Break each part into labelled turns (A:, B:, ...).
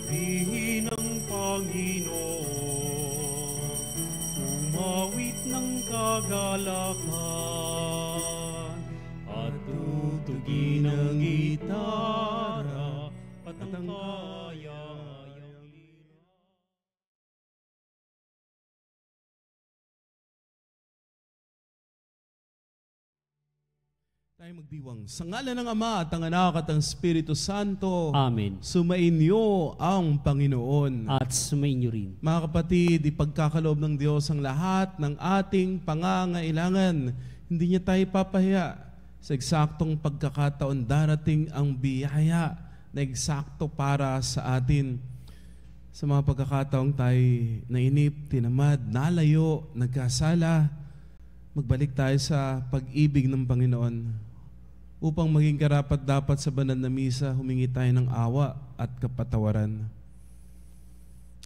A: Purihin ang Panginoon, umawit ng kagalakan, at tutugin ang gitara at ang kayang lira.
B: Tayo magdiwang. Sa ngalan ng Ama at ng Anak at ng Espiritu Santo.
C: Amen.
B: Sumainyo ang Panginoon.
C: At sumainyo rin.
B: Mga kapatid, ipagkakaloob ng Diyos ang lahat ng ating pangangailangan. Hindi niya tayo papahiya. Sa eksaktong pagkakataon darating ang biyaya na eksakto para sa atin. Sa mga pagkakataong tayo nainip, tinamad, nalayo, nagkasala, magbalik tayo sa pag-ibig ng Panginoon. Upang maging karapat-dapat sa banal na misa, humingi tayo ng awa at kapatawaran.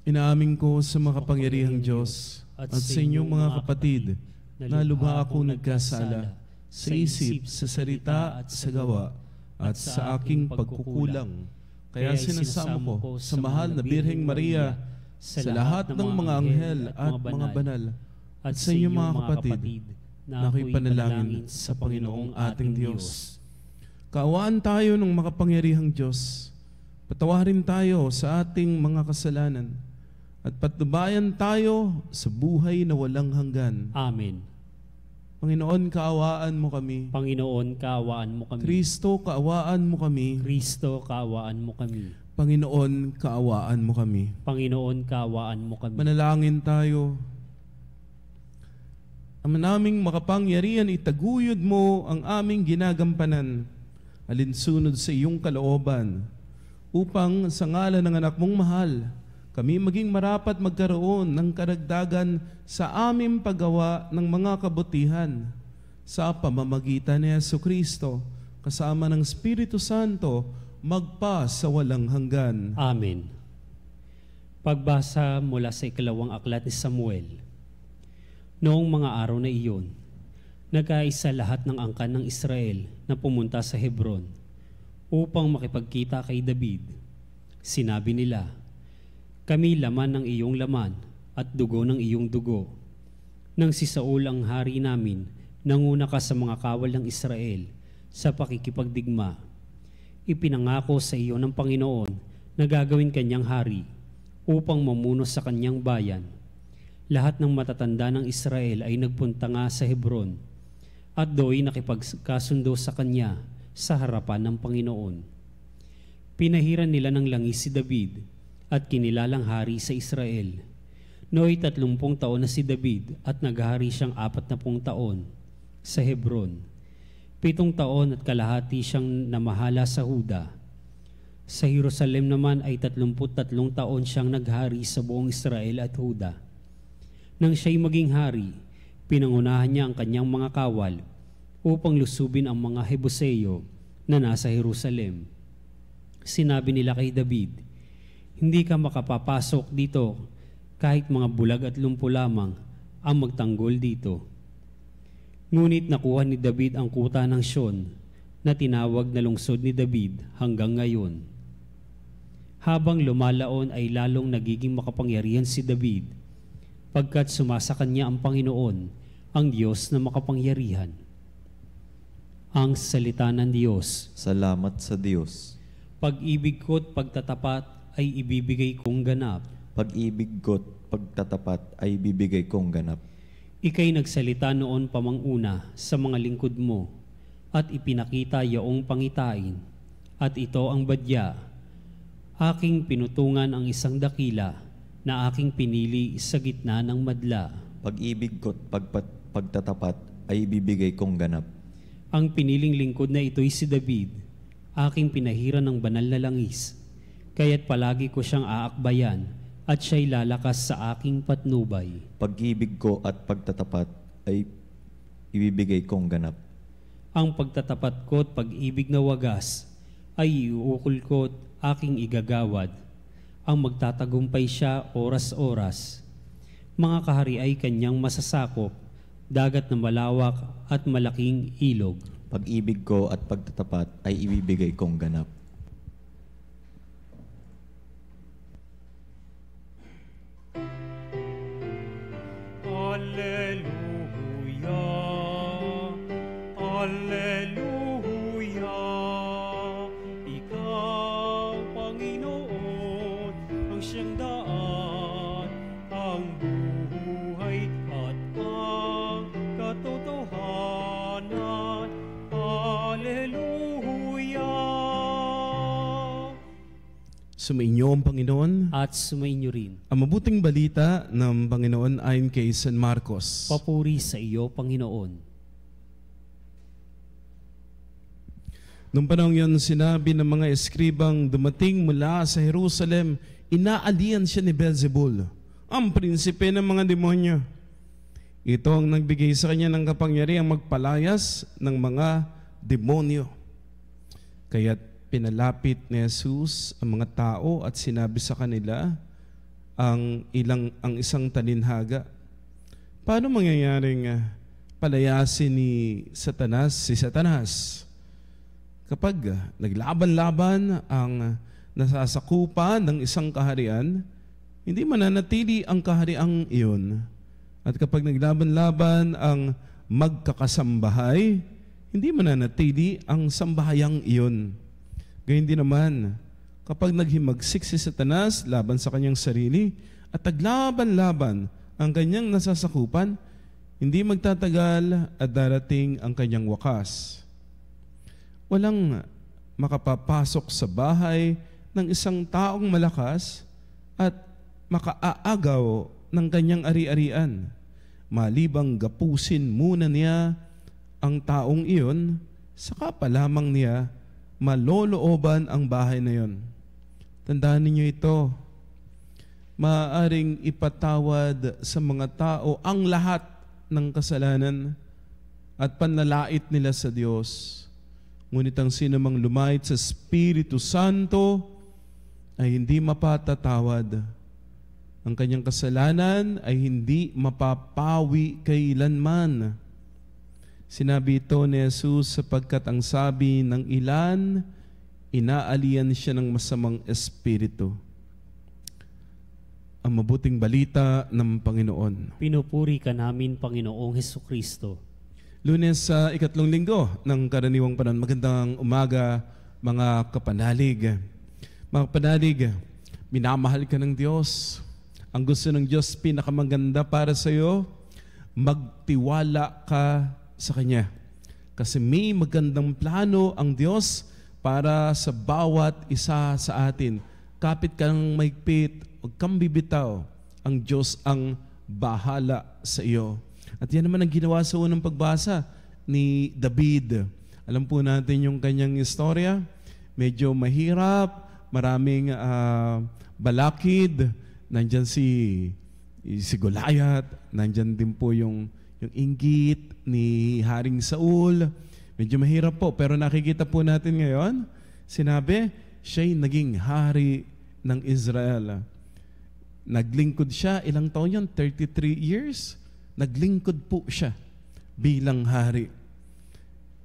B: Inaamin ko sa makapangyarihang Diyos at sa inyong mga kapatid na lubha ako nagkasala sa isip, sa salita at sa gawa at sa aking pagkukulang. Kaya sinasamo ko sa mahal na Birheng Maria, sa lahat ng mga anghel at mga banal, at sa inyong mga kapatid na ako'y panalangin sa Panginoong ating Diyos. Kaawaan tayo ng makapangyarihang Diyos. Patawarin tayo sa ating mga kasalanan at patnubayan tayo sa buhay na walang hanggan.
C: Amen.
B: Panginoon, kaawaan mo kami.
C: Panginoon, kaawaan mo kami.
B: Kristo, kaawaan mo kami.
C: Kristo, kaawaan mo kami.
B: Panginoon, kaawaan mo kami.
C: Panginoon, kaawaan mo kami.
B: Manalangin tayo. Ama naming makapangyarihan, itaguyod mo ang aming ginagampanan, alinsunod sa iyong kalooban, upang sa ngalan ng anak mong mahal, kami maging marapat magkaroon ng karagdagan sa aming paggawa ng mga kabutihan sa pamamagitan ni Jesucristo, kasama ng Espiritu Santo, magpa sa walang hanggan.
C: Amen. Pagbasa mula sa ikalawang aklat ni Samuel. Noong mga araw na iyon, nagkaisa lahat ng angkan ng Israel na pumunta sa Hebron upang makipagkita kay David. Sinabi nila, "Kami laman ng iyong laman at dugo ng iyong dugo. Nang si Saul ang hari namin, nanguna ka sa mga kawal ng Israel sa pakikipagdigma. Ipinangako sa iyo ng Panginoon na gagawin kanyang hari upang mamuno sa kanyang bayan. Lahat ng matatanda ng Israel ay nagpunta nga sa Hebron at do'y nakipagkasundo sa kanya sa harapan ng Panginoon. Pinahiran nila ng langis si David at kinilalang hari sa Israel. Nooy 30 taon na si David at naghari siyang 40 taon sa Hebron. 7 taon at kalahati siyang namahala sa Huda. Sa Jerusalem naman ay 33 taon siyang naghari sa buong Israel at Huda. Nang siya'y maging hari, pinangunahan niya ang kanyang mga kawal upang lusubin ang mga Hebuseyo na nasa Jerusalem. Sinabi nila kay David, "Hindi ka makapapasok dito kahit mga bulag at lumpo lamang ang magtanggol dito." Ngunit nakuha ni David ang kuta ng Sion na tinawag na lungsod ni David hanggang ngayon. Habang lumalaon ay lalong nagiging makapangyarihan si David pagkat sumasa kanya ang Panginoon, ang Diyos na makapangyarihan. Ang salita ng Diyos.
D: Salamat sa Diyos.
C: Pag-ibig ko't pagtatapat ay ibibigay kong ganap.
D: Pag-ibig ko't pagtatapat ay ibibigay kong ganap.
C: Ika'y nagsalita noon pamanguna sa mga lingkod mo at ipinakita yaong pangitain. At ito ang badya. Aking pinutungan ang isang dakila na aking pinili sa gitna ng madla.
D: Pag-ibig ko't pagtatapat ay ibibigay kong ganap.
C: Ang piniling lingkod na ito'y si David, aking pinahiran ng banal na langis, kaya't palagi ko siyang aakbayan at siya'y lalakas sa aking patnubay.
D: Pag-ibig ko at pagtatapat ay ibibigay kong ganap.
C: Ang pagtatapat ko't pag-ibig na wagas ay iuukol ko't aking igagawad. Ang magtatagumpay siya oras-oras. Mga kahari ay kanyang masasakop, dagat na malawak at malaking ilog.
D: Pag-ibig ko at pagtatapat ay ibibigay kong ganap.
A: Alleluia, Alleluia, Ikaw, Panginoon, ang siyang daan, ang buhay at ang katotohanan. Alleluia.
B: Sumainyo ang Panginoon.
C: At sumainyo rin.
B: Ang mabuting balita ng Panginoon ayon kay San Marcos.
C: Papuri sa iyo, Panginoon.
B: Noong panahon yun, sinabi ng mga eskribang dumating mula sa Jerusalem, inaalian siya ni Beelzebul, ang prinsipe ng mga demonyo. Ito ang nagbigay sa kanya ng kapangyarihang magpalayas ng mga demonyo. Kaya't pinalapit ni Jesus ang mga tao at sinabi sa kanila ang isang talinhaga. Paano mangyayaring palayasin ni Satanas si Satanas? Kapag naglaban-laban ang nasasakupan ng isang kaharian, hindi mananatili ang kahariang iyon. At kapag naglaban-laban ang magkakasambahay, hindi mananatili ang sambahayang iyon. Gayun din naman, kapag naghimagsik si Satanas laban sa kanyang sarili at naglaban-laban ang kanyang nasasakupan, hindi magtatagal at darating ang kanyang wakas. Walang makapapasok sa bahay ng isang taong malakas at makaaagaw ng kanyang ari-arian, malibang gapusin muna niya ang taong iyon, saka pa lamang niya malolooban ang bahay na yon. Tandaan ninyo ito, maaaring ipatawad sa mga tao ang lahat ng kasalanan at panlalait nila sa Diyos. Ngunit ang sinumang lumait sa Espiritu Santo ay hindi mapatatawad. Ang kanyang kasalanan ay hindi mapapawi kailanman. Sinabi ito ni Jesus sapagkat ang sabi ng ilan, inaalian siya ng masamang espiritu. Ang mabuting balita ng Panginoon.
C: Pinupuri ka namin, Panginoong Hesukristo.
B: Lunes sa ikatlong linggo ng karaniwang panahon. Magandang umaga, mga kapanalig. Mga kapanalig, minamahal ka ng Diyos. Ang gusto ng Diyos pinakamaganda para sa iyo, magtiwala ka sa Kanya. Kasi may magandang plano ang Diyos para sa bawat isa sa atin. Kapit kang maigpit, huwag kang bibitaw. Ang Diyos ang bahala sa iyo. At yan naman ang ginawa sa unang pagbasa ni David. Alam po natin yung kanyang istorya. Medyo mahirap, maraming balakid. Nandyan si Goliath, nandyan din po yung inggit ni Haring Saul. Medyo mahirap po, pero nakikita po natin ngayon, sinabi, siya'y naging hari ng Israel. Naglingkod siya, ilang taon yan? 33 years? Naglingkod po siya bilang hari.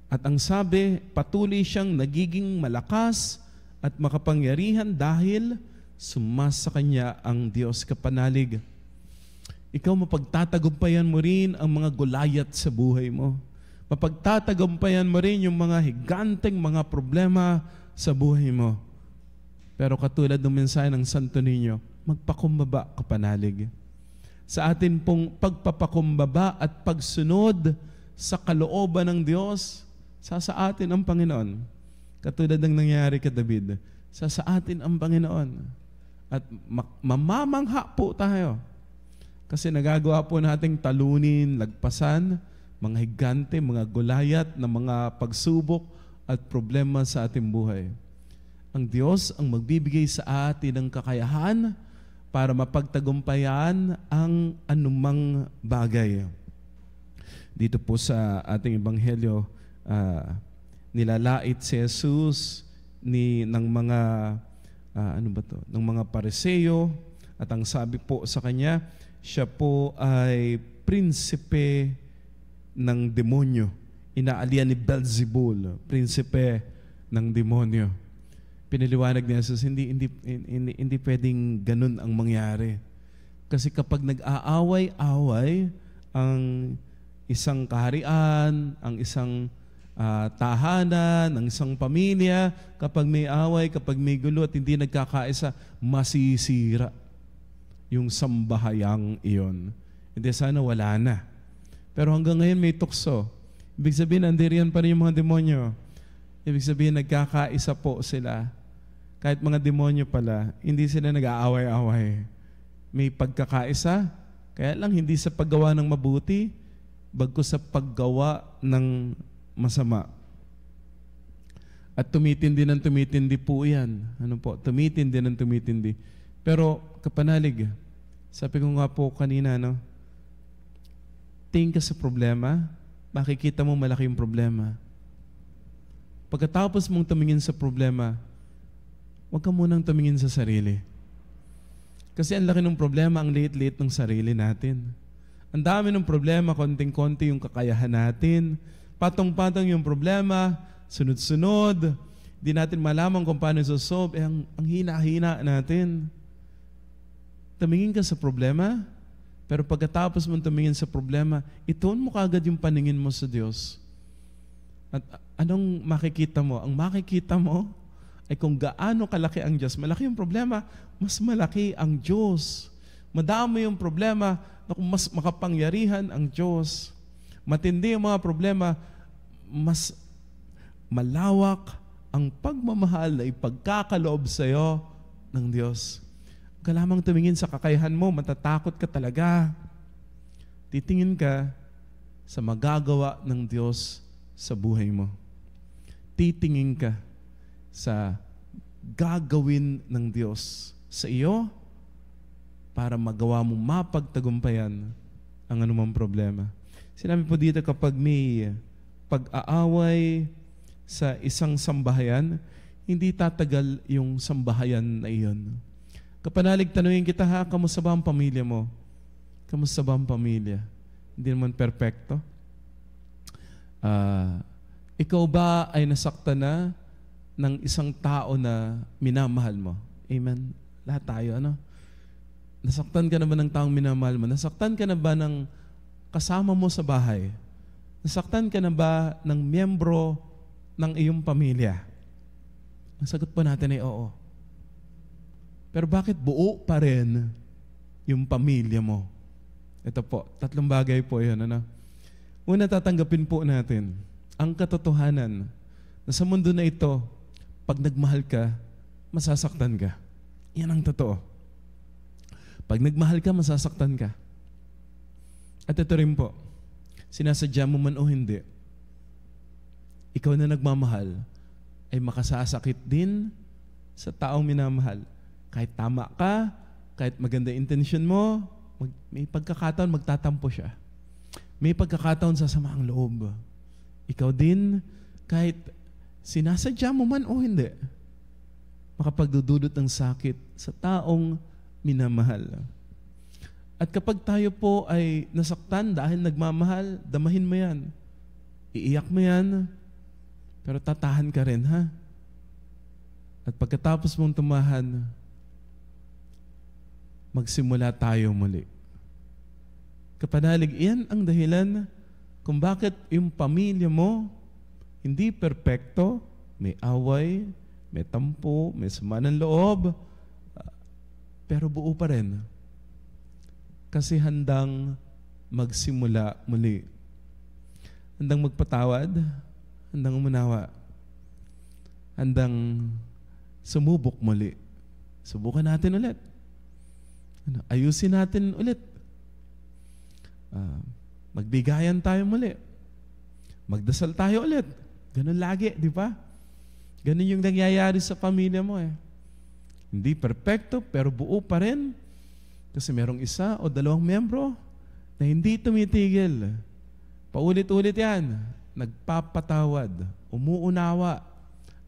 B: At ang sabi, patuloy siyang nagiging malakas at makapangyarihan dahil sumasa kanya ang Diyos kapanalig. Ikaw mapagtatagumpayan mo rin ang mga Goliath sa buhay mo. Mapagtatagumpayan mo rin yung mga higanteng mga problema sa buhay mo. Pero katulad ng mensahe ng Santo Niño, magpakumbaba kapanalig. Sa atin pong pagpapakumbaba at pagsunod sa kalooban ng Diyos, sa atin ang Panginoon. Katulad ng nangyari kay David, sa atin ang Panginoon. At mamamangha po tayo. Kasi nagagawa po nating talunin, lagpasan, mga higante, mga Goliath na mga pagsubok at problema sa ating buhay. Ang Diyos ang magbibigay sa atin ng kakayahan para mapagtagumpayan ang anumang bagay. Dito po sa ating ebanghelyo, nilalait si Jesus ng mga ng mga Pariseo, at ang sabi po sa kanya, siya po ay prinsipe ng demonyo. Inaalian ni Beelzebul, prinsipe ng demonyo. Pinaliwanag ni Jesus, hindi pwedeng ganun ang mangyari. Kasi kapag nag-aaway-away ang isang kaharian, ang isang tahanan, ang isang pamilya, kapag may away, kapag may gulo at hindi nagkakaisa, masisira yung sambahayang iyon. Hindi, sana wala na. Pero hanggang ngayon may tukso. Ibig sabihin, andiriyan pa rin yung mga demonyo. Ibig sabihin, nagkakaisa po sila. Kahit mga demonyo pala, hindi sila nag-aaway-away. May pagkakaisa, kaya lang hindi sa paggawa ng mabuti, bagkus sa paggawa ng masama. At tumitindi ng tumitindi po yan. Ano po? Tumitindi ng tumitindi. Pero, kapanalig, sabi ko nga po kanina, no? Tingin ka sa problema, makikita mo malaki yung problema. Pagkatapos mong tumingin sa problema, huwag ka munang tumingin sa sarili. Kasi ang laki ng problema, ang liit-liit ng sarili natin. Ang dami ng problema, konting-konti yung kakayahan natin. Patong-patong yung problema, sunod-sunod. Di natin malaman kung paano isosolve. Ang hina-hina natin. Tumingin ka sa problema, pero pagkatapos mong tumingin sa problema, ituon mo kaagad yung paningin mo sa Diyos. At anong makikita mo? Ang makikita mo ay kung gaano kalaki ang Diyos. Malaki yung problema, mas malaki ang Diyos. Madami yung problema, mas makapangyarihan ang Diyos. Matindi yung mga problema, mas malawak ang pagmamahal na ipagkakaloob sa iyo ng Diyos. Huwag ka lamang tumingin sa kakayahan mo, matatakot ka talaga. Titingin ka sa magagawa ng Diyos sa buhay mo. Titingin ka sa gagawin ng Diyos sa iyo para magawa mo mapagtagumpayan ang anumang problema. Sinabi po dito kapag may pag-aaway sa isang sambahayan, hindi tatagal yung sambahayan na iyon. Kapanalig, tanungin kita ha, kamusta ba ang pamilya mo? Kamusta ba ang pamilya? Hindi naman perpekto. Ikaw ba ay nasaktan na ng isang tao na minamahal mo? Amen? Lahat tayo, ano? Nasaktan ka na ba ng taong minamahal mo? Nasaktan ka na ba ng kasama mo sa bahay? Nasaktan ka na ba ng miyembro ng iyong pamilya? Ang sagot po natin ay oo. Pero bakit buo pa rin yung pamilya mo? Ito po, 3 bagay po yun. Ano? Una, tatanggapin po natin ang katotohanan na sa mundo na ito, pag nagmahal ka, masasaktan ka. Yan ang totoo. Pag nagmahal ka, masasaktan ka. At ito rin po, sinasadya mo man o hindi, ikaw na nagmamahal ay makasasakit din sa taong minamahal. Kahit tama ka, kahit maganda intention mo, may pagkakataon magtatampo siya. May pagkakataon sasama ang loob. Ikaw din, kahit sinasadya mo man o hindi, makapagdudulot ng sakit sa taong minamahal. At kapag tayo po ay nasaktan dahil nagmamahal, damahin mo yan. Iiyak mo yan, pero tatahan ka rin, ha? At pagkatapos mong tumahan, magsimula tayo muli. Kapanalig, iyan ang dahilan kung bakit yung pamilya mo hindi perpekto, may away, may tampo, may sama ng loob, pero buo pa rin. Kasi handang magsimula muli. Handang magpatawad, handang umunawa, handang sumubok muli. Subukan natin ulit. Ayusin natin ulit. Magbigayan tayo muli. Magdasal tayo ulit. Ganun lagi, di ba? Ganun yung nangyayari sa pamilya mo eh. Hindi perfecto, pero buo pa rin. Kasi merong 1 o 2 miyembro na hindi tumitigil. Paulit-ulit yan. Nagpapatawad, umuunawa,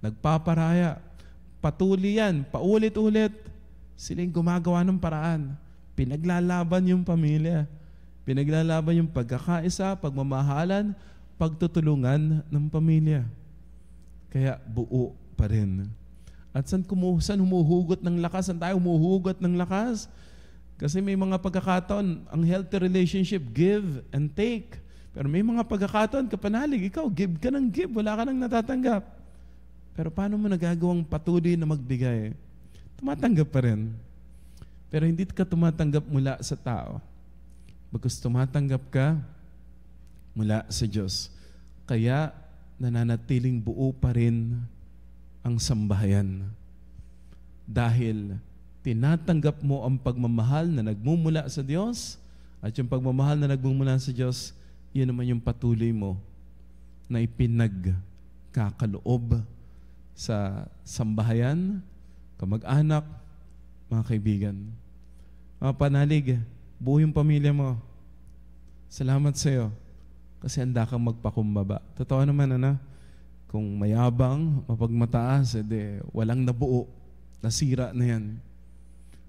B: nagpaparaya. Patuloy yan, paulit-ulit. Silang gumagawa ng paraan. Pinaglalaban yung pamilya. Pinaglalaban yung pagkakaisa, pagmamahalan, pagtutulungan ng pamilya. Kaya buo pa rin. At saan humuhugot ng lakas? Saan tayo humuhugot ng lakas? Kasi may mga pagkakataon, ang healthy relationship, give and take. Pero may mga pagkakataon, kapanalig, ikaw, give ka ng give, wala ka nang natatanggap. Pero paano mo nagagawang patuloy na magbigay? Tumatanggap pa rin. Pero hindi ka tumatanggap mula sa tao. Bagkus tumatanggap ka mula sa Diyos. Kaya nananatiling buo pa rin ang sambahayan. Dahil tinatanggap mo ang pagmamahal na nagmumula sa Diyos, at yung pagmamahal na nagmumula sa Diyos, yun naman yung patuloy mo na ipinagkakaloob sa sambahayan, kamag-anak, mga kaibigan. Mga panalig, buo yung pamilya mo. Salamat sa iyo kasi handa kang magpakumbaba. Totoo naman, kung mayabang, mapagmataas, walang nabuo, nasira na yan.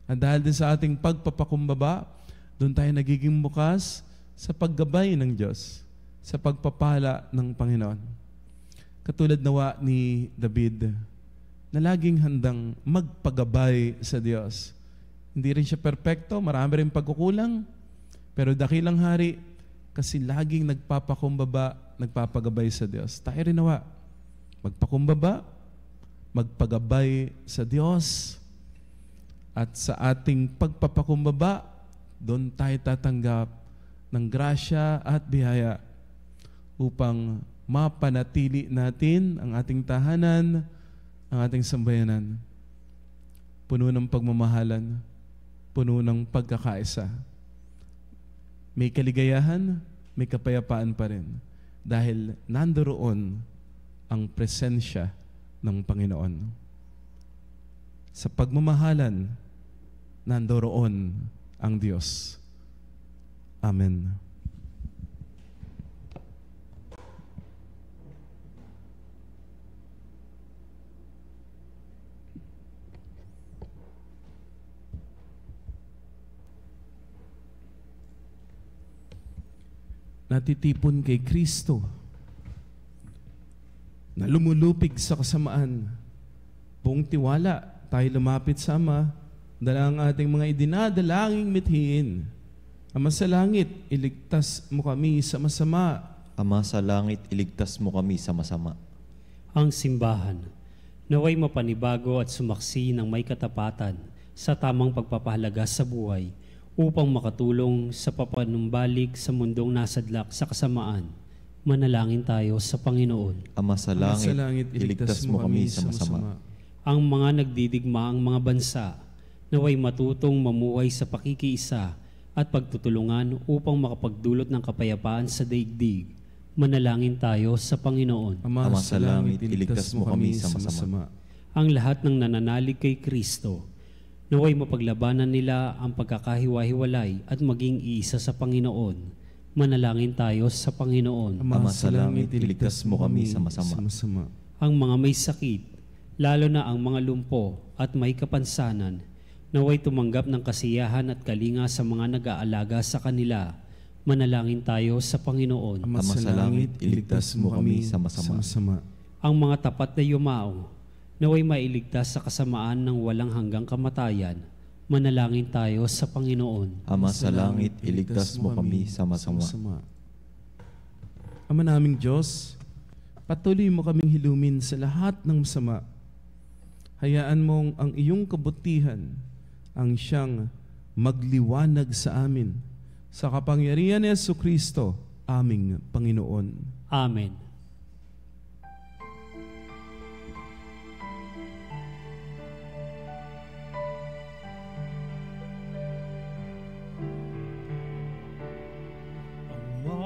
B: At dahil din sa ating pagpapakumbaba, doon tayo nagiging bukas sa paggabay ng Diyos, sa pagpapala ng Panginoon. Katulad nawa ni David, na laging handang magpagabay sa Diyos. Hindi rin siya perpekto, marami rin pagkukulang, pero dakilang hari kasi laging nagpapakumbaba, nagpapagabay sa Diyos. Tayo rin nawa, magpakumbaba, magpagabay sa Diyos, at sa ating pagpapakumbaba, doon tayo tatanggap ng grasya at biyaya upang mapanatili natin ang ating tahanan, ang ating sambayanan. Puno ng pagmamahalan, puno ng pagkakaisa. May kaligayahan, may kapayapaan pa rin. Dahil nandoon ang presensya ng Panginoon. Sa pagmamahalan, nandoon ang Diyos. Amen. Natitipon kay Kristo na lumulupig sa kasamaan. Buong tiwala, tayo lumapit sa Ama, dala ang ating mga idinadalangin mithiin. Ama sa langit, iligtas mo kami sa masama.
D: Ama sa langit, iligtas mo kami sa masama.
C: Ang simbahan, naway mapanibago at sumaksi ng may katapatan sa tamang pagpapahalaga sa buhay upang makatulong sa papanumbalik sa mundong nasadlak sa kasamaan. Manalangin tayo sa Panginoon.
D: Ama sa langit, iligtas mo kami sa masama.
C: Ang mga nagdidigmaang mga bansa, naway matutong mamuhay sa pakikiisa at pagtutulungan upang makapagdulot ng kapayapaan sa daigdig. Manalangin tayo sa Panginoon.
B: Ama sa langit, iligtas mo kami sa masama.
C: Ang lahat ng nananalig kay Kristo, naway mapaglabanan nila ang pagkakahiwa-hiwalay at maging iisa sa Panginoon. Manalangin tayo sa Panginoon.
D: Ama sa langit, iligtas mo kami sa masama.
C: Ang mga may sakit, lalo na ang mga lumpo at may kapansanan, naway tumanggap ng kasiyahan at kalinga sa mga nag-aalaga sa kanila. Manalangin tayo sa Panginoon.
B: Ama sa langit, iligtas mo kami sa masama.
C: Ang mga tapat na yumao, naway mailigtas sa kasamaan ng walang hanggang kamatayan. Manalangin tayo sa Panginoon.
D: Ama sa langit, iligtas mo kami sa masama.
B: Ama naming Diyos, patuloy mo kaming hilumin sa lahat ng masama. Hayaan mong ang iyong kabutihan ang siyang magliwanag sa amin. Sa kapangyarihan ni Jesucristo, aming Panginoon.
C: Amen.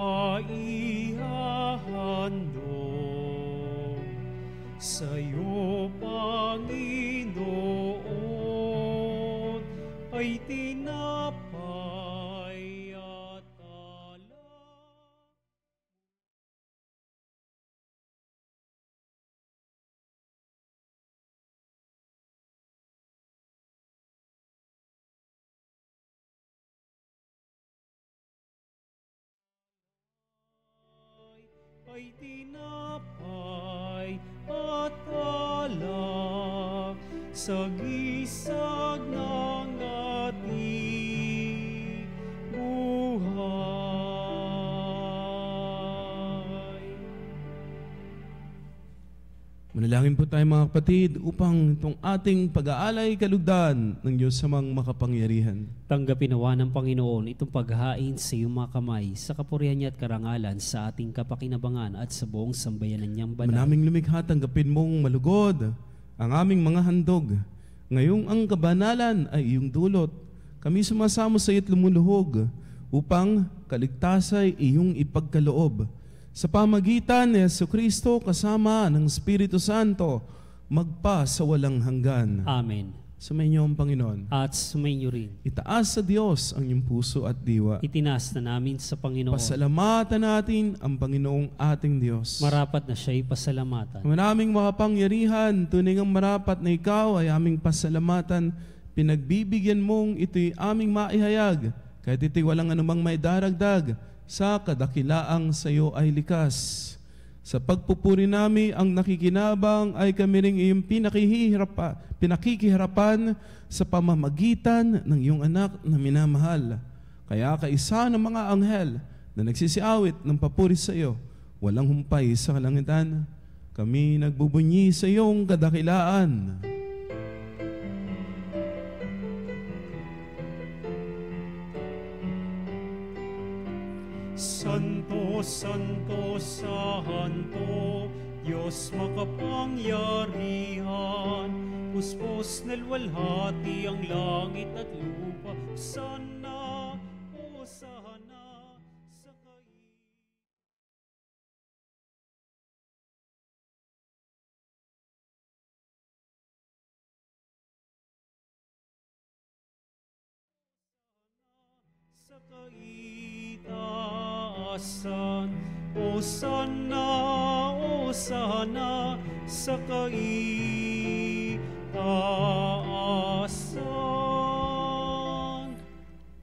A: Maihahandog sa'yo, Panginoon, ay tinapay at alak. ay tinapay at alak sa gisag ng ating buhay.
B: Manalangin po tayo mga kapatid upang itong ating pag-aalay kalugdan ng Diyos sa mga makapangyarihan.
C: Tanggapin nawa ng Panginoon itong paghain sa iyong mga kamay sa kapurihan niya at karangalan sa ating kapakinabangan at sa buong sambayanan niyang banal.
B: Manaming lumikha, tanggapin mong malugod ang aming mga handog. Ngayong ang kabanalan ay iyong dulot. Kami sumasamo sa iyo't lumuluhog upang kaligtasay iyong ipagkaloob. Sa pamagitan ni Jesucristo kasama ng Espiritu Santo, magpa sa walang hanggan.
C: Amen.
B: Sumainyo ang Panginoon.
C: At sumainyo rin.
B: Itaas sa Diyos ang iyong puso at diwa.
C: Itinas na namin sa Panginoon.
B: Pasalamatan natin ang Panginoong ating Diyos.
C: Marapat na siya'y pasalamatan.
B: Manaming makapangyarihan, tunay ngang marapat na ikaw ay aming pasalamatan. Pinagbibigyan mong ito'y aming maihayag, kahit ito'y walang anumang may daragdag, sa kadakilaang sa iyo ay likas. Sa pagpupuri namin ang nakikinabang ay kami ring iyong pinakikiharapan sa pamamagitan ng iyong anak na minamahal. Kaya kaisa ng mga anghel na nagsisiawit ng papuri sa iyo, walang humpay sa kalangitan, kami nagbubunyi sa iyong kadakilaan.
A: Santo, Santo, Santo, Diyos makapangyarihan, puspos na luwalhati ang langit at lupa, sana, o sana, sa kaitaasan, o sana, sa kaitaasan.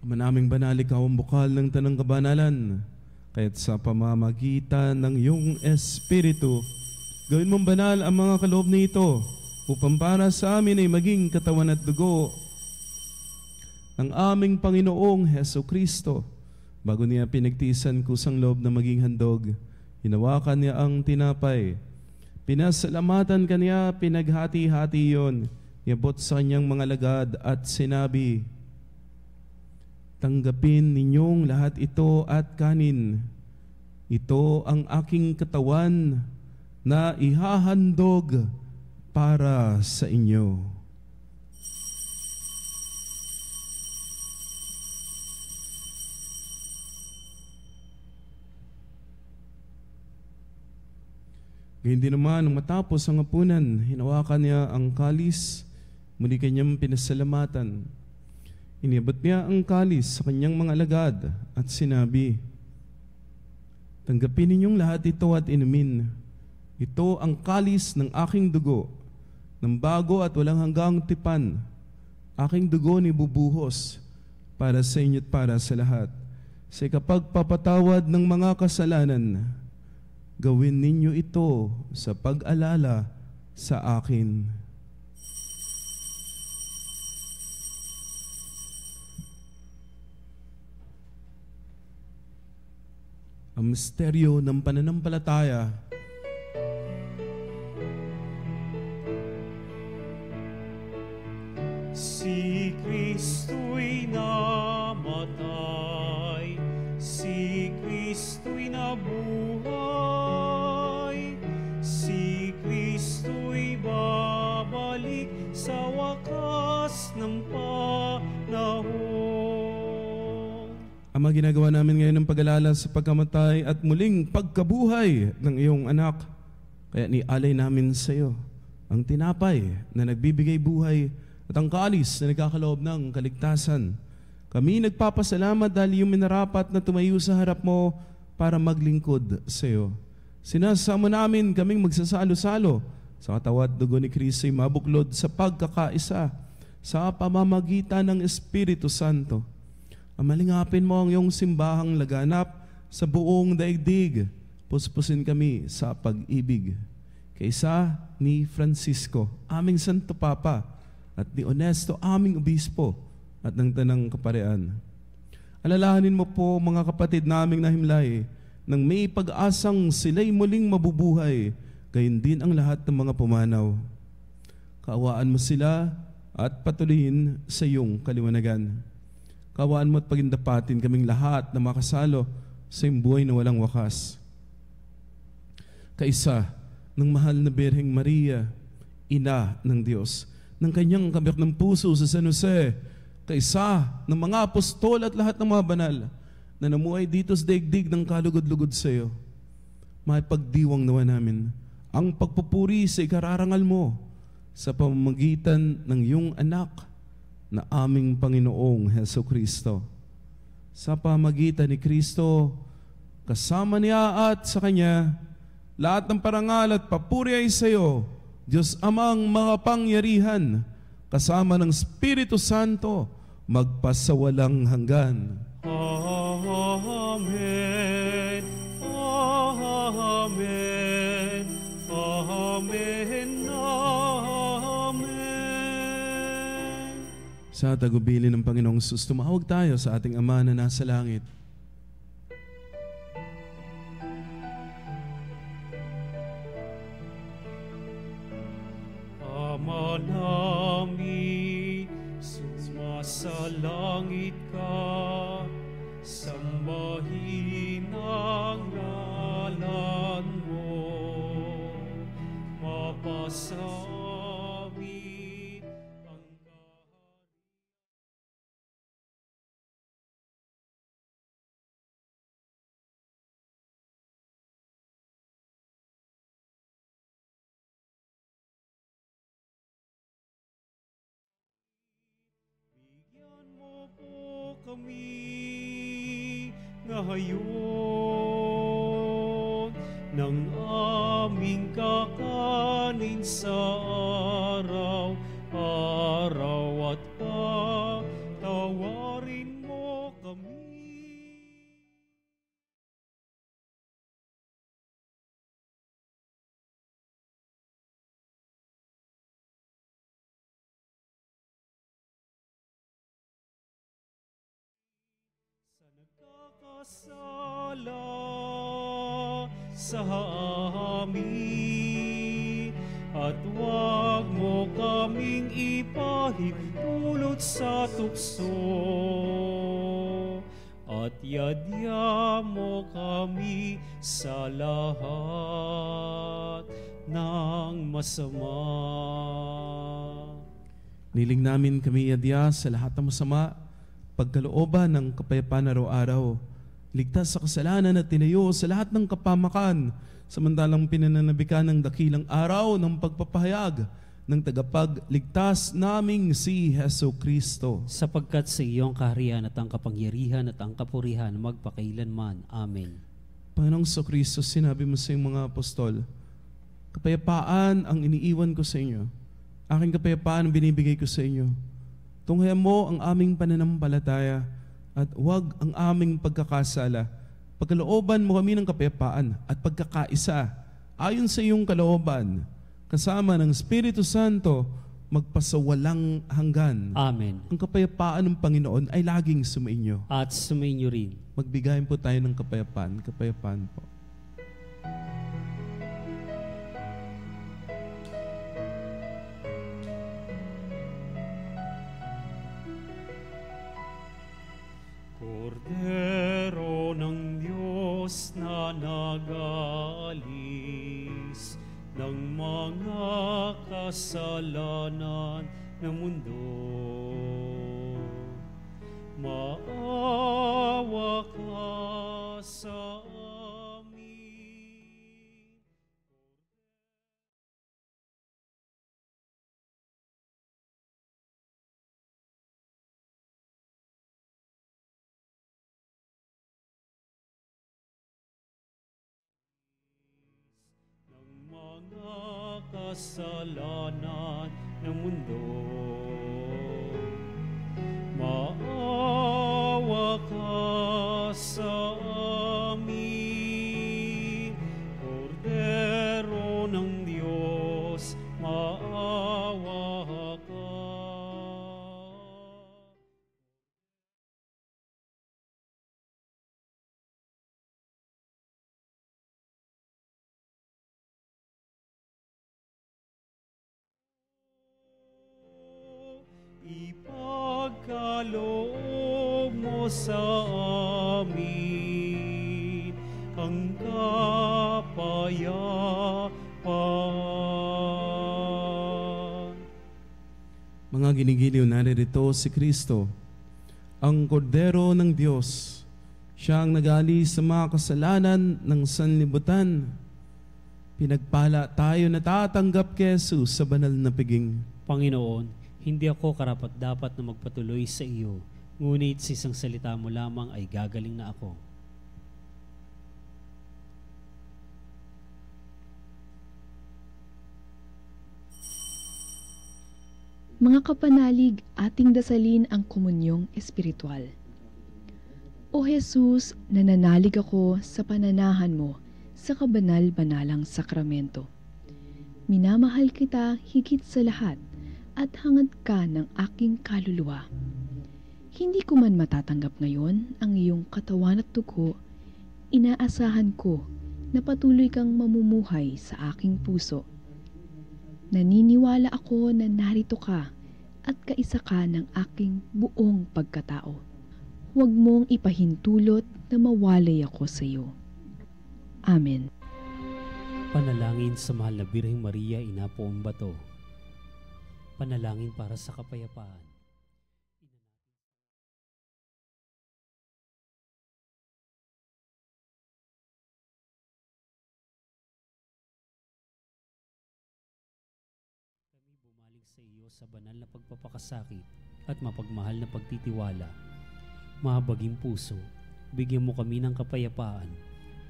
B: Manaming banal, ikaw ang bukal ng tanang kabanalan, kaya't sa pamamagitan ng iyong Espiritu, gawin mong banal ang mga kaloob nito, upang para sa amin ay maging katawan at dugo ng aming Panginoong Jesucristo. Bago niya pinagtiisan kusang loob na maging handog, hinawakan niya ang tinapay. Pinasalamatan kaniya, pinaghati-hati yon, iabot sa kanyang mga lagad at sinabi, tanggapin ninyong lahat ito at kanin. Ito ang aking katawan na ihahandog para sa inyo. Gayun din naman, nung matapos ang hapunan, hinawakan niya ang kalis, muli kanyang pinasalamatan. Iniabot niya ang kalis sa kanyang mga alagad at sinabi, tanggapin ninyong lahat ito at inumin. Ito ang kalis ng aking dugo, ng bago at walang hanggang tipan. Aking dugo ni bubuhos para sa inyo at para sa lahat. Sa ikapagpapatawad ng mga kasalanan, gawin ninyo ito sa pag-alala sa akin. Ang misteryo ng pananampalataya.
A: Si Kristo'y namatay, si Kristo'y nabuhay, si Kristo'y babalik sa wakas ng panahon.
B: Ama, ginagawa namin ngayon ng pag-alala sa pagkamatay at muling pagkabuhay ng iyong anak. Kaya nialay namin sa iyo ang tinapay na nagbibigay buhay at ang kalis na nagkakaloob ng kaligtasan. Kami nagpapasalamat dahil iyong minarapat na tumayo sa harap mo para maglingkod sa iyo. Sinasama namin kaming magsasalo-salo sa katawan at dugo ni Kristo ay mabuklod sa pagkakaisa sa pamamagitan ng Espiritu Santo. Amalingapin mo ang iyong simbahang laganap sa buong daigdig. puspusin kami sa pag-ibig. Kaysa ni Francisco, aming Santo Papa, at ni Honesto, aming Obispo, at ng Tanang Kaparian. Alalahanin mo po mga kapatid naming nahimlay, nang may pag-asang sila'y muling mabubuhay, gayon din ang lahat ng mga pumanaw. Kaawaan mo sila at patuloyin sa iyong kaliwanagan. Kaawaan mo at pagindapatin kaming lahat na makasalo sa iyong buhay na walang wakas. Kaisa ng mahal na Birheng Maria, Ina ng Diyos, ng kanyang kabyak ng puso sa San Jose, kaisa ng mga apostol at lahat ng mga banal na namuhay dito sa daigdig ng kalugod-lugod sa iyo. Maipagdiwang nawa namin ang pagpupuri sa ikararangal mo sa pamamagitan ng iyong anak na aming Panginoong Heso Kristo. Sa pamamagitan ni Kristo, kasama niya at sa Kanya, lahat ng parangal at papuri ay sa iyo, Diyos Amang makapangyarihan, kasama ng Espiritu Santo, magpasawalang hanggan.
A: Amen. Amen. Amen. Amen.
B: Sa tagubilin ng Panginoong Jesus, tumawag tayo sa ating Ama na nasa langit.
A: Ama namin, sumasalangit ka, sambahin ang ngalan mo, mapasa amin ang kaharian. Bigyan mo po kami ngayon ng aming kakanin sa araw-araw, at patawarin mo kami sa nagkakasala sa amin, at huwag mo kaming ipahintulot sa tukso, at yadya mo kami sa lahat ng masama.
B: Niling namin kami yadya sa lahat ng masama, pagkalooban ng kapayapaan araw-araw, ligtas sa kasalanan at tinayo sa lahat ng kapamakan, samantalang pinananabikan ng dakilang araw ng pagpapahayag ng tagapagligtas naming si Heso Kristo.
C: Sapagkat sa iyong kaharian at ang kapangyarihan at ang kapurihan magpakailanman. Amen.
B: Panginoong Kristo, sinabi mo sa iyong mga apostol, kapayapaan ang iniiwan ko sa inyo, aking kapayapaan ang binibigay ko sa inyo. Tunghayan mo ang aming pananampalataya at huwag ang aming pagkakasala. Pagkalooban mo kami ng kapayapaan at pagkakaisa ayon sa iyong kalooban, kasama ng Espiritu Santo, magpasawalang hanggan.
C: Amen.
B: Ang kapayapaan ng Panginoon ay laging sumainyo.
C: At sumainyo rin.
B: Magbigayin po tayo ng kapayapaan. Kapayapaan po.
A: Kordero ng Diyos na nag-aalis ng mga kasalanan ng mundo, maawa ka sa amin. Ng mga kasalanan ng mundo, maawa ka sa amin. ipaloob mo sa amin ang kapayapaan.
B: Mga ginigiliw, naririto si Kristo, ang kordero ng Diyos. Siya ang nag-aalis sa mga kasalanan ng sanlibutan. Pinagpala tayo na tatanggap kay Jesus sa banal na piging.
C: Panginoon, hindi ako karapat-dapat na magpatuloy sa iyo, ngunit sa isang salita mo lamang ay gagaling na ako.
E: Mga kapanalig, ating dasalin ang komunyong espiritual. O Jesus, nananalig ako sa pananahan mo sa kabanal-banalang sakramento. Minamahal kita higit sa lahat at hangad ka ng aking kaluluwa. Hindi ko man matatanggap ngayon ang iyong katawan at dugo, inaasahan ko na patuloy kang mamumuhay sa aking puso. Naniniwala ako na narito ka at kaisa ka ng aking buong pagkatao. Huwag mong ipahintulot na mawalay ako sa iyo. Amen.
C: Panalangin sa mahal na Birheng Maria, Ina Poong Bato. Panalangin para sa kapayapaan. Kami bumaling sa iyo sa banal na pagpapakasakit at mapagmahal na pagtitiwala. Mahabaging puso, bigyan mo kami ng kapayapaan.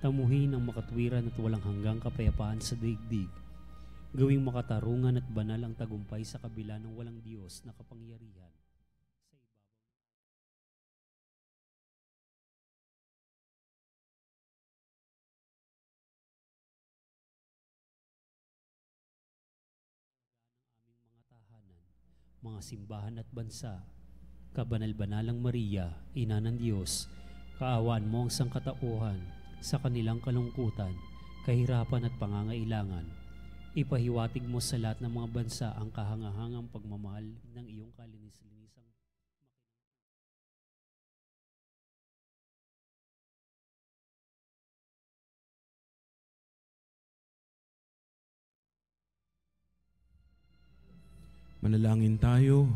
C: Tamuhin ang makatwiran at walang hanggang kapayapaan sa daigdig. Gawing makatarungan at banal ang tagumpay sa kabila ng walang Diyos na kapangyarihan. Sa ibabaw ng aming mga tahanan, mga simbahan at bansa, kabanal-banalang Maria, Ina ng Diyos, kaawaan mo ang sangkatauhan sa kanilang kalungkutan, kahirapan at pangangailangan. Ipahiwatig mo sa lahat ng mga bansa ang kahangahangang pagmamahal ng iyong kalinis-linisang
B: Manalangin tayo.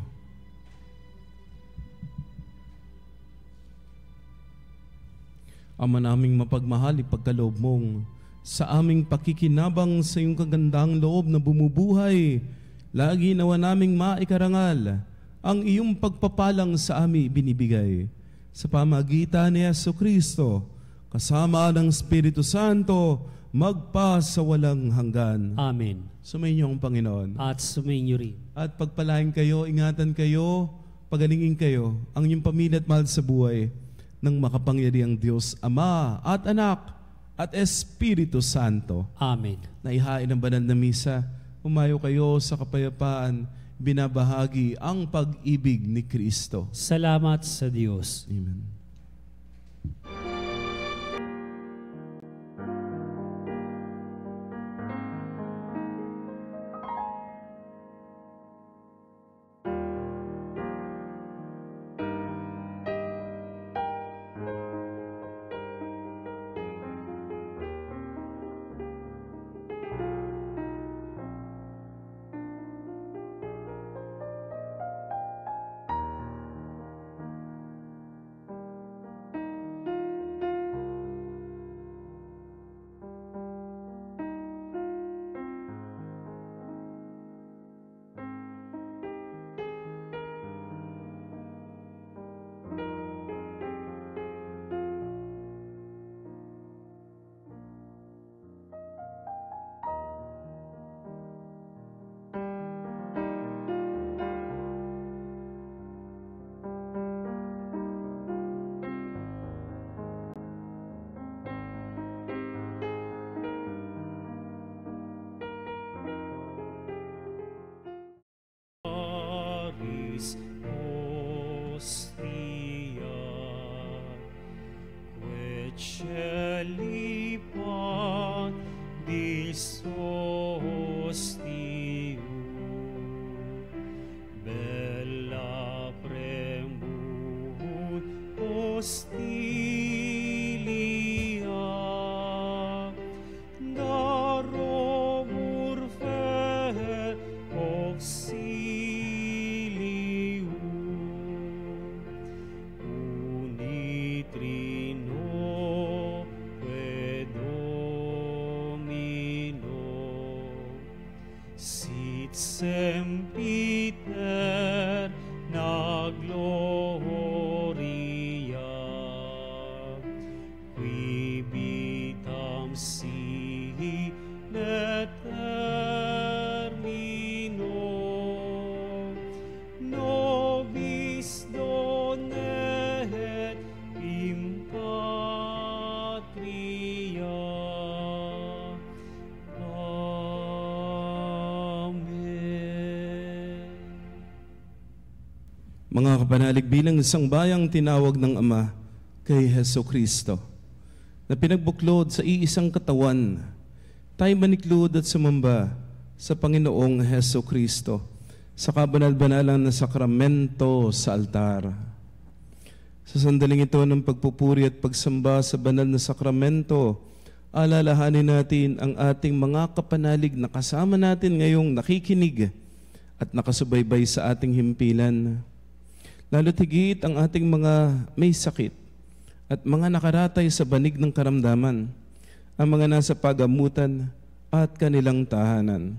B: Ama naming mapagmahal, ipagkaloob mong sa aming pakikinabang sa iyong kagandang loob na bumubuhay, lagi nawa naming maikarangal ang iyong pagpapalang sa amin binibigay. Sa pamagitan ni Jesucristo, kasama ng Espiritu Santo, magpa sa walang hanggan.
C: Amen.
B: Sumainyo ang Panginoon.
C: At sumainyo rin.
B: At pagpalain kayo, ingatan kayo, pagalingin kayo, ang inyong pamilya at mahal sa buhay ng makapangyarihang Diyos, Ama at Anak at Espiritu Santo.
C: Amen.
B: Naihain ang banal na misa, humayo kayo sa kapayapaan, binabahagi ang pag-ibig ni Kristo.
C: Salamat sa Diyos.
B: Amen.
A: Ostia, Queceli pan dis ostium, bella premura hostilia, darum urfe auxilium, unitrino que Domino, sit sempiter na gloria, qui vitam sihi et termino, nobis donet in patria. Amen.
B: Mga kapanalig, bilang isang bayang tinawag ng Ama kay Heso Kristo, na pinagbuklod sa iisang katawan, tayo maniklod at sumamba sa Panginoong Heso Kristo sa kabanal-banalang na sakramento sa altar. Sa sandaling ito ng pagpupuri at pagsamba sa banal na sakramento, alalahanin natin ang ating mga kapanalig na kasama natin ngayong nakikinig at nakasubaybay sa ating himpilan. Lalo't higit ang ating mga may sakit at mga nakaratay sa banig ng karamdaman, ang mga nasa pagamutan at kanilang tahanan,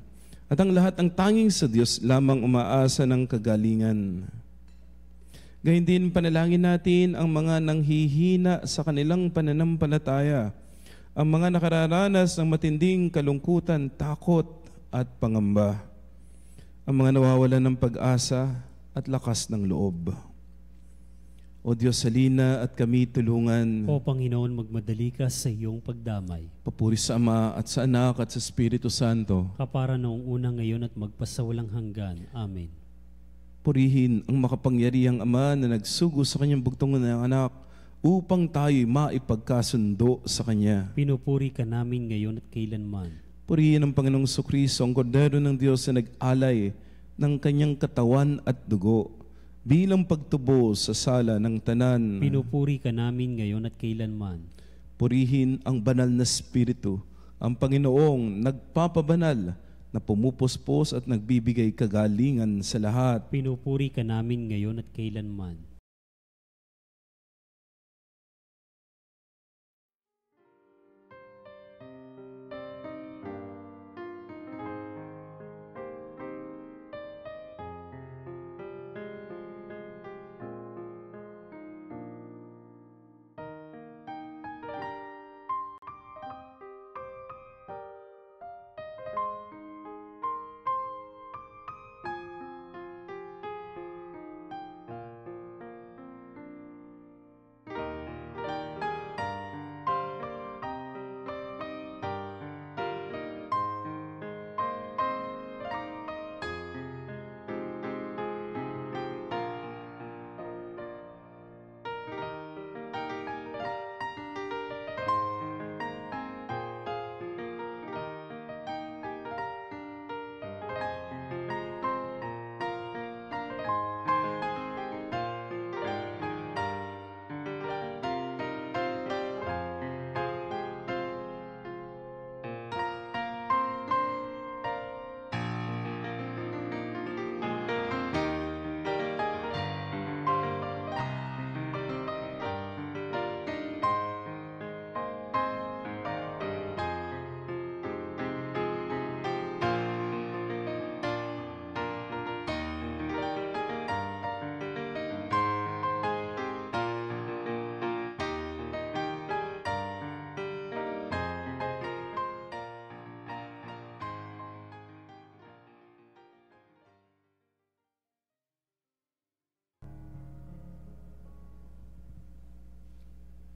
B: at ang lahat ang tanging sa Diyos lamang umaasa ng kagalingan. Gayun din panalangin natin ang mga nanghihina sa kanilang pananampalataya, ang mga nakararanas ng matinding kalungkutan, takot at pangamba, ang mga nawawalan ng pag-asa at lakas ng loob. O Diyos, halina at kami tulungan.
C: O Panginoon, magmadali ka sa iyong pagdamay.
B: Papuri sa Ama at sa Anak at sa Espiritu Santo.
C: Kapara noong una, ngayon at magpasawalang hanggan. Amen.
B: Purihin ang makapangyarihang Ama na nagsugo sa kanyang bugtong na anak upang tayo'y maipagkasundo sa Kanya.
C: Pinupuri ka namin ngayon at kailanman.
B: Purihin ang Panginoong Sukristo, ang Kordero ng Diyos na nag-alay ng kanyang katawan at dugo bilang pagtubo sa sala ng tanan.
C: Pinupuri ka namin ngayon at kailanman.
B: Purihin ang banal na Espiritu, ang Panginoong nagpapabanal na pumupuspos at nagbibigay kagalingan sa lahat.
C: Pinupuri ka namin ngayon at kailanman.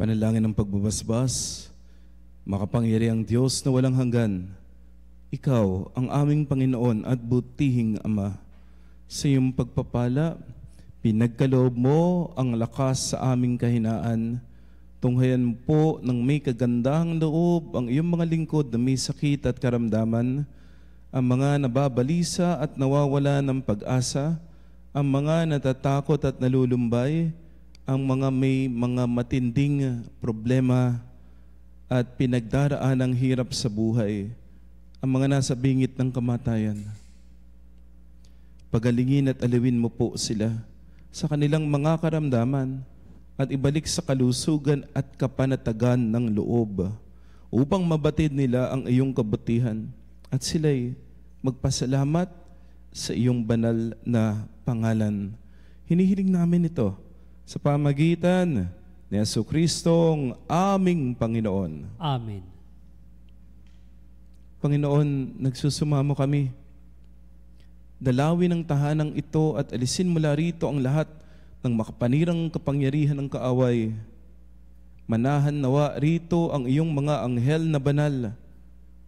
B: Panalangin ng pagbabasbas. Makapangyarihang Diyos na walang hanggan, Ikaw ang aming Panginoon at butihing Ama. Sa iyong pagpapala, pinagkaloob mo ang lakas sa aming kahinaan. Tunghayan po ng may kagandahang loob ang iyong mga lingkod na may sakit at karamdaman, ang mga nababalisa at nawawala ng pag-asa, ang mga natatakot at nalulumbay, ang mga may mga matinding problema at pinagdaraan ng hirap sa buhay, ang mga nasa bingit ng kamatayan. Pagalingin at aliwin mo po sila sa kanilang mga karamdaman at ibalik sa kalusugan at kapanatagan ng loob upang mabatid nila ang iyong kabutihan at sila'y magpasalamat sa iyong banal na pangalan. Hinihiling namin ito sa pamagitan ni Jesucristong aming Panginoon.
C: Amen.
B: Panginoon, nagsusumamo kami. Dalawin ang tahanang ito at alisin mula rito ang lahat ng makapanirang kapangyarihan ng kaaway. Manahan nawa rito ang iyong mga anghel na banal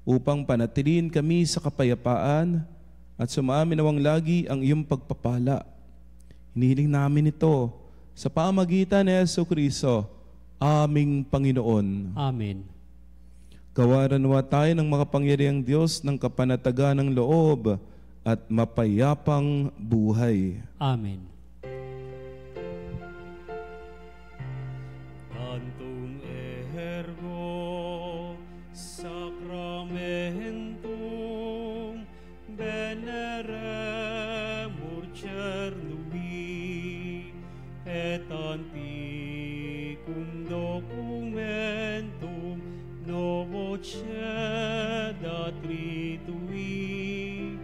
B: upang panatiliin kami sa kapayapaan at sumaamin nawang lagi ang iyong pagpapala. Hinihiling namin ito sa pamagitan ni Jesucristo, aming Panginoon.
C: Amen.
B: Gawaran nawa tayo ng makapangyarihang Diyos ng kapanatagan ng loob at mapayapang buhay.
C: Amen.
A: Tantum ergo sacramentum veneremur cernui et antiquum documentum novo cedat ritui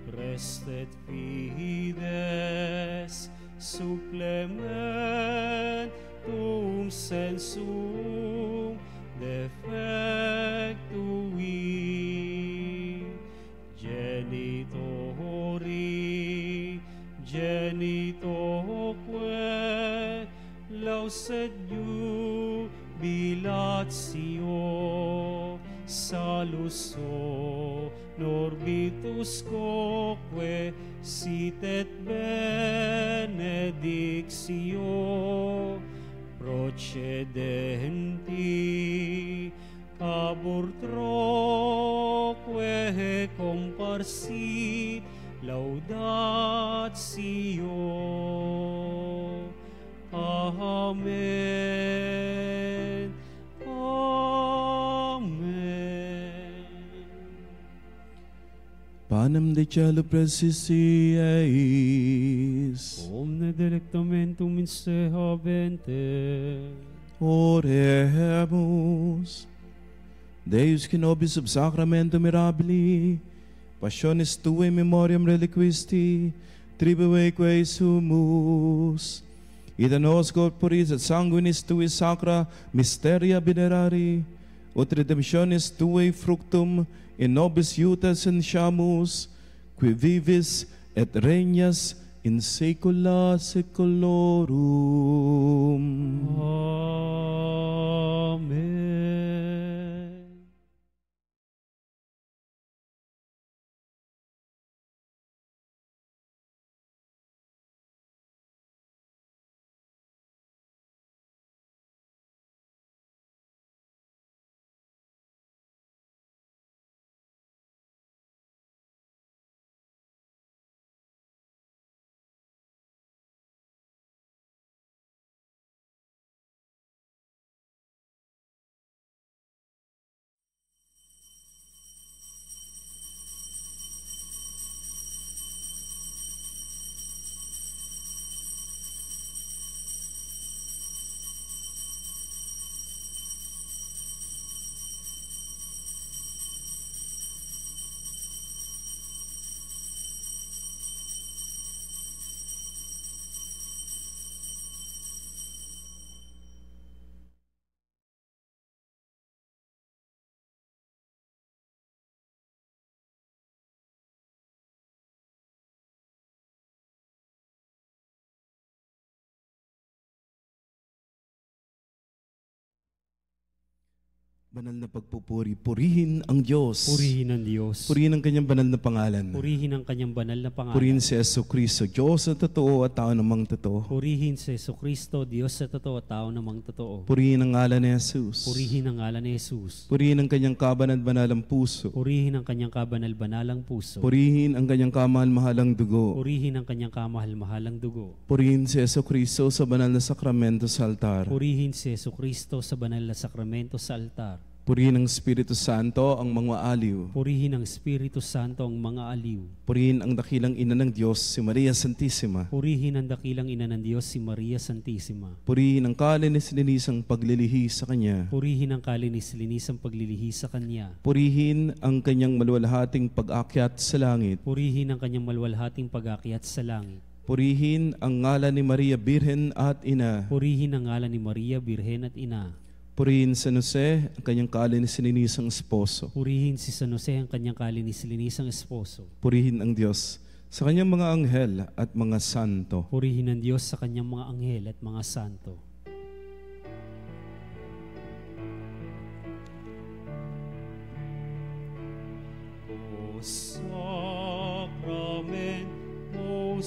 A: prestet fides supplementum sensum defectui genitoque lauset jubilatio salus norbitus quoque sit et benedictio procedenti cabur troque comparsit laudatio. Amen. Amen.
B: Panem de cielo praesisieis.
A: Omne delectamentum in se habente.
B: Oremus. Deus qui nobis sub sacramento mirabili, passionis tuae memoriam reliquisti, tribueque sumus, ita nos corporis et sanguinis tui sacra mysteria venerari, ut redemptionis tuae fructum in nobis iutas insciamus, qui vivis et regnas in saecula saeculorum.
A: Amen.
B: Banal na pagpupuri, purihin ang Diyos.
C: Purihin ang Diyos.
B: Purihin ang kanyang banal na pangalan.
C: Purihin ang kanyang banal na pangalan.
B: Purihin si Jesucristo, Diyos na totoo at tao namang totoo.
C: Purihin si Jesucristo, Diyos sa totoo at tao namang totoo.
B: Purihin ang ngalan ni Jesus.
C: Purihin ang ngalan ni Jesus.
B: Purihin ang kanyang kabanal-banalang puso.
C: Purihin ang kanyang kabanal-banalang puso.
B: Purihin ang kanyang kamahal-mahalang dugo.
C: Purihin ang kanyang kamahal-mahalang dugo.
B: Purihin si Jesucristo sa banal na sakramento sa altar.
C: Purihin si Jesucristo sa banal na sakramento sa altar.
B: Purihin ang Espiritu Santo ang mga aliw.
C: Purihin ang Espiritu Santo ang mga aliw.
B: Purihin ang dakilang ina ng Diyos, si Maria Santissima.
C: Purihin ang dakilang ina ng Diyos, si Maria Santissima.
B: Purihin ang kalinis-linisang paglilihi sa Kanya.
C: Purihin ang kalinis-linisang paglilihi sa Kanya.
B: Purihin ang kanyang maluwalhating pag-akyat sa langit.
C: Purihin ang kanyang maluwalhating pag-akyat sa langit.
B: Purihin ang ngalan ni Maria Birhen at Ina.
C: Purihin ang ngalan ni Maria, Birhen at Ina.
B: Purihin San Jose, ang kanyang kalinis-linisang esposo.
C: Purihin si San Jose, ang kanyang kalinis-linisang esposo.
B: Purihin ang Diyos sa kanyang mga anghel at mga santo.
C: Purihin ang Diyos sa kanyang mga anghel at mga santo.
A: O Sacrament, O